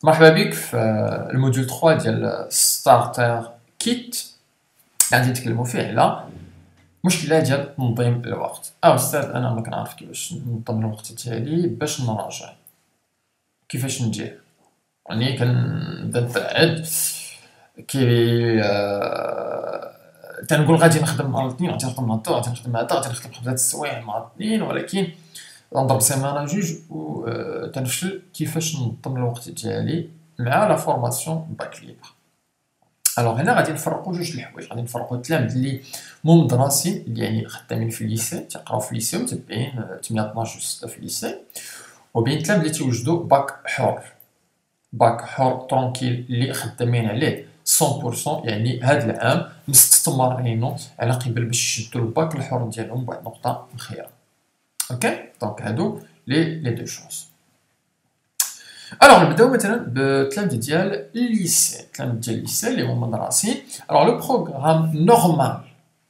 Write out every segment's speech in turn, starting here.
مرحبا بك في الموديول 3 ديال ستارتر كيت. غادي نتكلموا فيه على مشكله ديال تنظيم الوقت. استاذ انا ما كنعرف كيفاش ننظم الوقت ديالي باش نراجع، كيفاش ندير؟ يعني كنبدا نتعد كي تنقول غادي نخدم نهار الاثنين، غادي نخدم نهار الثلاث، غادي نخدم هذا، غادي نخدم 5 السوايع نهار الاثنين، ولكن نضرب سيمانه جوج و تنفشل كيفاش ننظم الوقت ديالي مع لا فورماسيون باك ليبر. الوغ هنا غادي نفرقوا جوج الحوايج، غادي نفرقوا التلاميذ اللي مدرسين اللي يعني خدامين في الليسي تيقراو في الليسي ومتبعين 8 12 6 في الليسي، وبين التلاميذ اللي تيوجدوا باك حر، باك حر ترونكيل اللي خدامين عليه 100%، يعني هاد العام مستثمرينو على قبل باش يشدوا الباك الحر ديالهم بواحد النقطه مخيره. اوكي دونك هادو لي دو شوز. الوغ نبداو مثلا بالتلاميذ ديال الليسي، التلاميذ ديال الليسي اللي هما مدرسين. الوغ لو بروغرام نورمال،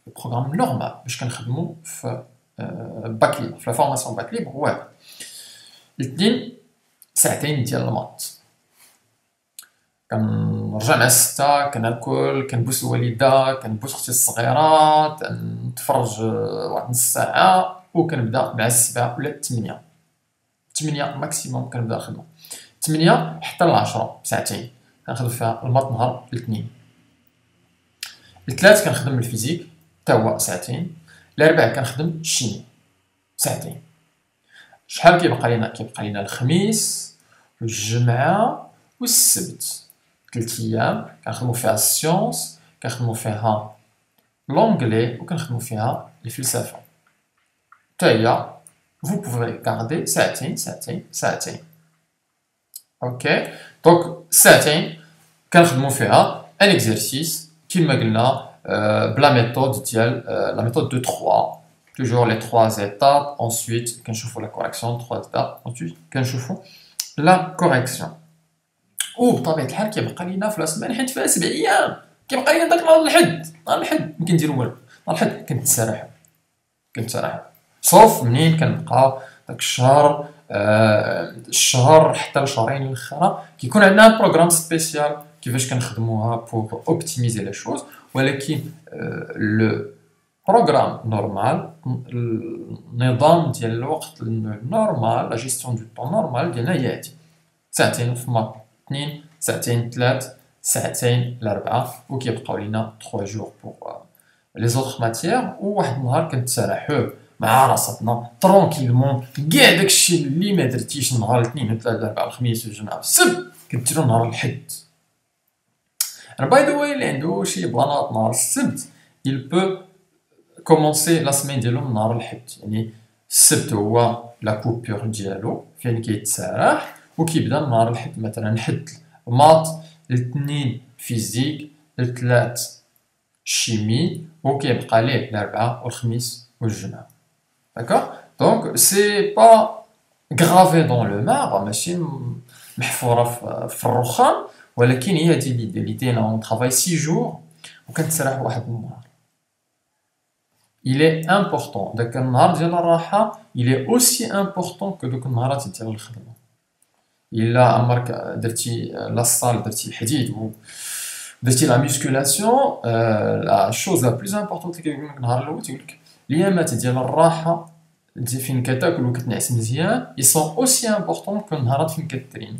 لو بروغرام نورمال باش كنخدمو في باك ليبر، في لا فورماسيون باك ليبر هو هذا: الاثنين ساعتين ديال المات، كنرجع مع 6 كناكل، كنبوس الوالده، كنبوس اختي الصغيره، كنتفرج واحد نص ساعه، وكنبدا مع 7 ولا 8 ماكسيموم كنبدا الخدمه، 8 حتى ل 10 ساعتين كنخدم فيها المات نهار الاثنين. الثلاث كنخدم الفيزيك حتى هو ساعتين، الاربع كنخدم الشيمي ساعتين. شحال كيبقى لينا؟ كيبقى لينا الخميس والجمعه والسبت، 3 ايام كنخدمو فيها السيونس، كنخدمو فيها لونجلي، وكنخدمو فيها الفلسفه. حتى هي vous pouvez garder ساعتين ساعتين ساعتين. اوكي دونك ساعتين كنخدمو فيها ان اكزرسيس كيما قلنا بلا ميثود ديال لا ميثود دو 3، toujours les 3 étapes. Ensuite كنشوفو لا كوريكسيون 3 étapes. Ensuite كنشوفو لا كوريكسيون. وبطبيعه الحال كيبقى لينا في لا سيمين، حيت فيها 7 ايام، كيبقى لينا داك نهار الحد، نهار الحد ما كنديرو والو، نهار الحد كنتسرحو صوف منين كنبقى داك الشهر، الشهر حتى لشهرين الاخرى كيكون عندنا بروغرام سبيسيال كيفاش كنخدموها بور اوبتيميزي لي شوز. ولكن لو بروغرام نورمال، النظام ديال الوقت نورمال، لا جيستيون دو طون نورمال ديالنا هي هادي: ساعتين في مات 2، ساعتين 3، ساعتين ل4، وكيبقاو لينا 3 جور بور لي زوطخ ماتيير. وواحد النهار كنتسرحو مع راساتنا ترونكيلمون، كاع داكشي اللي ما درتيش نهار الاثنين والثلاث والاربعاء والخميس والجمعه والسبت كديرو نهار الحد. انا باي ذا واي اللي عنده شي بلانات نهار السبت il peut commencer la semaine ديالو من نهار الحد، يعني السبت هو لا كوبور ديالو فين كيتسرح، وكيبدا نهار الحد مثلا حد مات، الاثنين فيزيك، الثلاث شيمي، وكيبقى ليه الاربعاء والخميس والجمعه. D'accord? Donc c'est pas gravé dans le marbre، ماشي محفوره في الرخام، ولكن هي هادي ليدي اون طرافاي 6 جور وكنتسرح واحد النهار. il est important داك النهار ديال الراحه il est aussi important que دوك النهارات ديال الخدمه. الا عمرك درتي لاصال، درتي الحديد و درتي لا ميسكولاسيون، لا شوز لا بلوز امبورطونت اللي كيقول لك النهار الاول تيقول لك الايامات ديال الراحه فين كتاكل وكتنعس مزيان ils sont aussi importants que النهارات فين كتريني،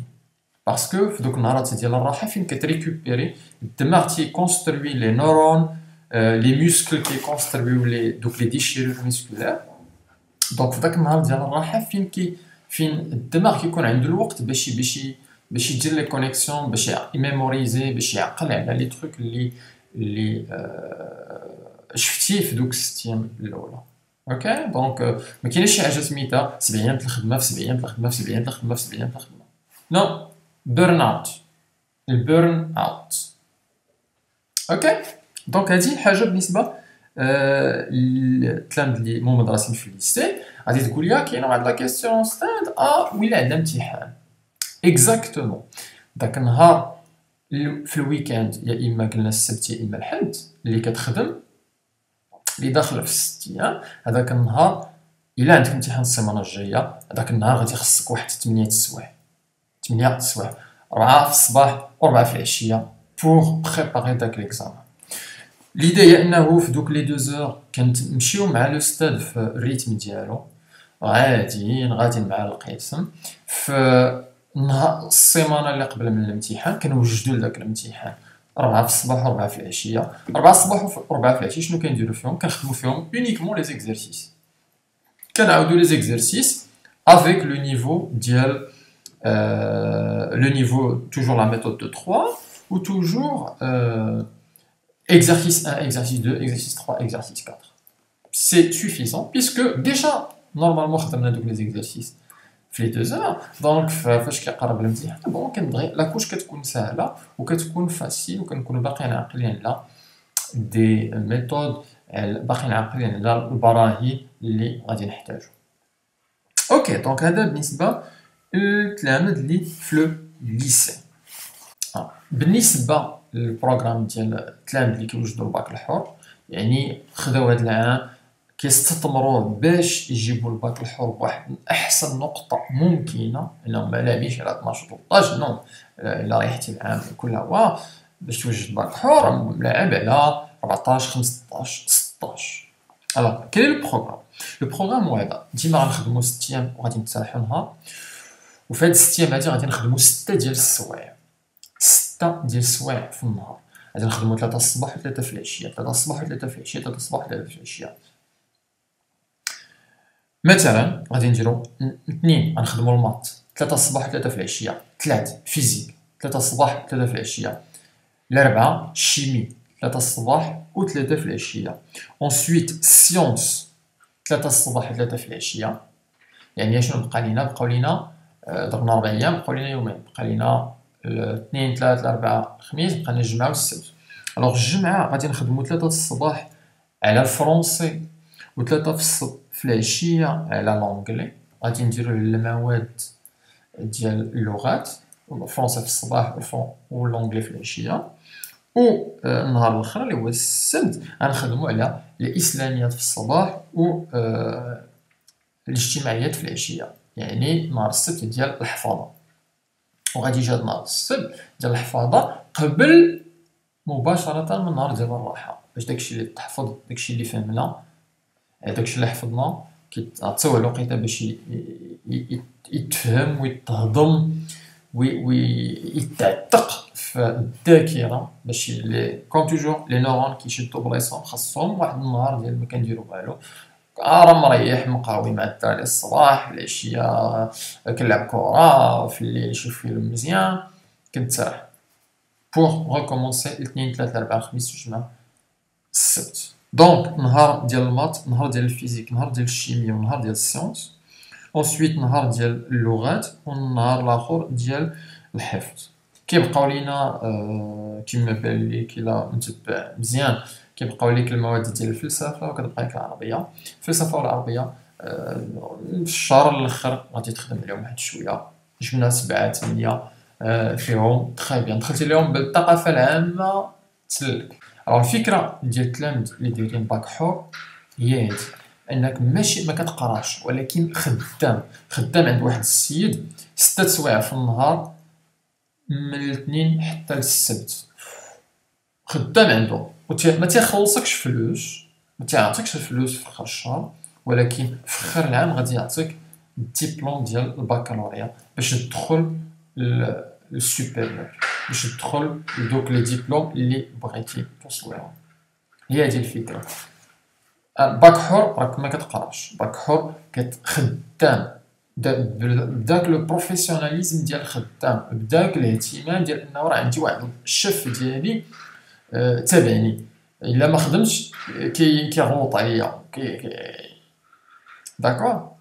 باسكو في دوك النهارات ديال الراحه فين كتريكوبيري الدماغ تيكونستروي لي نورون، لي موسكل كيكونسترويو لي دوك لي ديشيرور ميسكولير. دونك في داك النهار ديال الراحه فين الدماغ كيكون عنده الوقت باش يدير لي كونيكسيون، باش يميموريزي، باش يعقل على لي تروك اللي شفتيه في دوك 6 ايام الاولى. اوكي دونك ما كاينش شي حاجه سميتها 7 ايام الخدمه في 7 ايام الخدمه في 7 ايام الخدمه في 7 ايام الخدمه. نو، بيرن اوت، البيرن اوت. اوكي دونك هذه الحاجه بالنسبه التلاميذ اللي مو مدرسين في الليسي. غادي تقول لي كاينه واحد لا كيسيون ستاند ولا عندنا امتحان اكزاكتومون داك النهار في الويكاند، يا اما قلنا السبت يا اما الحد اللي كتخدم اللي داخله في 6 ايام، هذاك النهار الا عندك امتحان السيمانه الجايه هذاك النهار غادي يخصك واحد 8 السوايع، 8 السوايع. 4 في الصباح و4 في العشيه pour préparer داك ليكزامان. ليدي هي انه في دوك لي 2 اور كنمشيو مع لو ستاد في الريتم ديالو غاديين مع القسم في نهار السيمانه اللي قبل من الامتحان كنوجدوا لذاك الامتحان 4 في الصباح و4 في العشيه. 4 الصباح و4 في العشيه شنو كنديرو فيهم؟ كنخدمو فيهم اونيكمون لي زيكزارسيس، كنعاودو لي زيكزارسيس افيك لو نيفو ديال le niveau, toujours la méthode de 3, ou toujours exercice 1, exercice 2, exercice 3, exercice 4. C'est suffisant, puisque déjà, normalement, on a les exercices في les 2 heures, donc فاش كيقرب الامتحان بون كنبغي لا كوش كتكون ساهله وكتكون فاسيل وكنكونوا باقيين عاقلين على دي ميثود، باقيين عاقلين على البراهين اللي غادي نحتاجو. اوكي دونك هذا بالنسبه للتلاميذ اللي في لو ليسي. بالنسبه للبروغرام ديال التلاميذ اللي كيوجدوا الباك الحر، يعني خداو هذا العام كيستثمروه باش يجيبوا الباك الحر بواحد احسن نقطه ممكنه، لانهم ما لاعبينش على 12 13 نو، الا ريحتي العام كل هو باش توجد باك حر ملاعب على 14 15 16. الوغ كاين البروغرام، البروغرام هو هذا، ديما غنخدمو 6 ايام وغادي نتسالحو نهار، وفي هاد 6 ايام هادي غادي نخدمو 6 ديال السوايع، 6 ديال السوايع في النهار، غادي نخدمو 3 الصباح و 3 في العشيه، 3 الصباح و 3 في العشيه، 3 الصباح و 3 في العشيه. مثلا غادي نديرو الاثنين غنخدمو المات 3 الصباح و 3 في العشيه، 3 فيزيك 3 الصباح و 3 في العشيه، الاربعاء شيمي 3 الصباح و 3 في العشيه، اونسويت سيونس 3 الصباح و 3 في العشيه. يعني شنو بقى لينا؟ بقاو لينا ضربنا 4 ايام، بقاو لينا يومين، بقى لينا الاثنين 3 الاربعاء الخميس، بقى لنا الجمعه والسبت. الوغ الجمعه غادي نخدمو 3 الصباح على الفرونسي و 3 في العشيه على لونجلي، غادي نديرو المواد ديال اللغات، الفرونسي في الصباح و لونجلي في العشيه، و النهار الاخر اللي هو السبت غنخدمو على الاسلاميات في الصباح و الاجتماعيات في العشيه، يعني نهار السبت ديال الحفاظه. وغادي يجي هاد نهار السبت ديال الحفاظه قبل مباشره من نهار ديال الراحه، باش داكشي اللي تحفظ، داكشي اللي فهمنا، داكشي اللي حفظنا كيتعطيوه الوقيته باش يتفهم ويتهضم ويتعتق في الذاكره، باش كوم توجور لي نورون كيشدو بلايصهم، خاصهم واحد النهار ديال ما كنديرو والو، راه مريح مقاوي مع الدراري الصباح، في العشيه كنلعب كره، في الليل نشوف فيلم مزيان، كنتسرح بوغ ريكومونسي الاثنين 3 4 الخميس الجمعه السبت. دونك نهار ديال المات، نهار ديال الفيزيك، نهار ديال الشيمياء، ونهار ديال السيونس، اونسويت نهار ديال اللغات، والنهار الاخر ديال الحفظ. كيبقاو لينا كيما بان ليك الا متبع مزيان كيبقاو ليك المواد ديال الفلسفه، وكتبقى لك العربيه. الفلسفه والعربيه في الشهر الاخر غادي تخدم عليهم واحد شويه، جبنا 7 8 فيهم تري بيان، دخلتي لهم بالثقافه العامه تسلك. الفكره ديال التلاميذ اللي دايرين باك حر هي هادي، انك ماشي ما كتقراش ولكن خدام عند واحد السيد 6 سوايع في النهار من الاثنين حتى للسبت، خدام عنده ما تيخلصكش فلوس، ما تيعطيكش الفلوس في اخر الشهر، ولكن في اخر العام غادي يعطيك الدبلوم ديال البكالوريا باش تدخل للسوبيريور، باش تدخل لدوك لي ديبلوم اللي بغيتي توصل لهم. هي هذه الفكره. باك حر راك ما كتقراش، باك حر كتخدام بداك لو بروفيسيوناليزم ديال الخدام، بداك الاهتمام ديال انه راه عندي واحد الشيف ديالي تابعني، الا ما خدمتش كيغوط عليا داكور.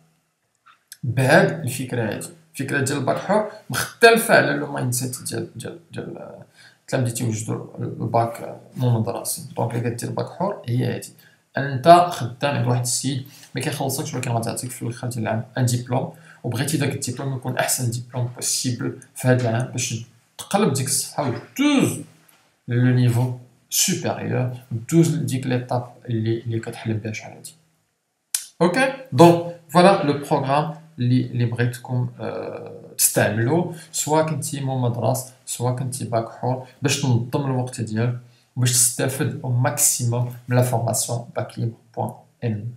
بهاد الفكره هادي، الفكره ديال الباك حر مختلفه على لو مايند سيت ديال التلاميذ اللي تيوجدوا الباك مون دراسي. دونك اللي كدير باك حر هي هادي، انت خدام عند واحد السيد ما كيخلصكش، ولكن غتعطيك في الاخر ديال العام ان ديبلوم، وبغيتي داك الديبلوم يكون احسن ديبلوم بوسيبل في هذا العام باش تقلب ديك الصفحه ودوز لو نيفو سوبيريور، دوز ديك ليطاب اللي كتحلم بها شحال هادي. اوكي دونك فوالا لو بروغرام اللي بغيتكم تستعملو سواء كنتي مدرس سواء كنتي باك حور باش تنظم الوقت ديالك وباش تستافد او ماكسيموم من لا فورماسيون باك ليبر.ان